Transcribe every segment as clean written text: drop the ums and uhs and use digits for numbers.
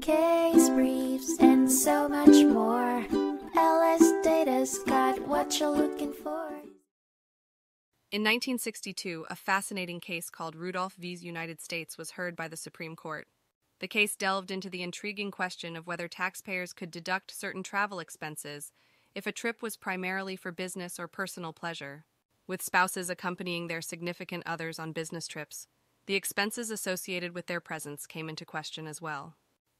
case briefs, and so much more. LS Data's got what you're looking for. In 1962, a fascinating case called Rudolph vs. United States was heard by the Supreme Court. The case delved into the intriguing question of whether taxpayers could deduct certain travel expenses if a trip was primarily for business or personal pleasure. With spouses accompanying their significant others on business trips, the expenses associated with their presence came into question as well.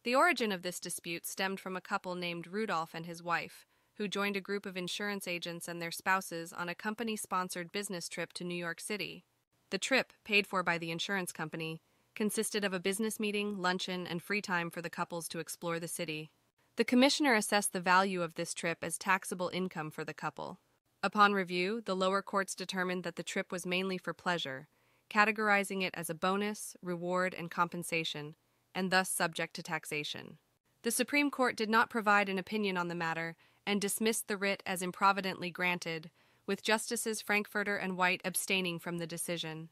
The origin of this dispute stemmed from a couple named Rudolph and his wife, who joined a group of insurance agents and their spouses on a company-sponsored business trip to New York City. The trip, paid for by the insurance company, consisted of a business meeting, luncheon, and free time for the couples to explore the city. The commissioner assessed the value of this trip as taxable income for the couple. Upon review, the lower courts determined that the trip was mainly for pleasure, categorizing it as a bonus, reward, and compensation, and thus subject to taxation. The Supreme Court did not provide an opinion on the matter and dismissed the writ as improvidently granted, with Justices Frankfurter and White abstaining from the decision.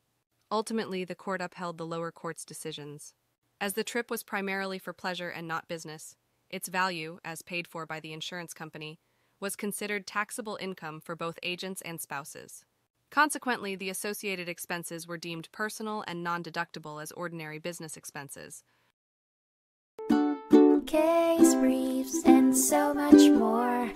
Ultimately, the court upheld the lower court's decisions. As the trip was primarily for pleasure and not business, its value, as paid for by the insurance company, was considered taxable income for both agents and spouses. Consequently, the associated expenses were deemed personal and non-deductible as ordinary business expenses. Case briefs, and so much more.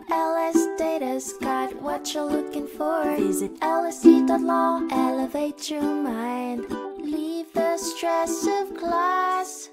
LS Data's got what you're looking for. Visit lsd.law, elevate your mind. Leave the stress of class.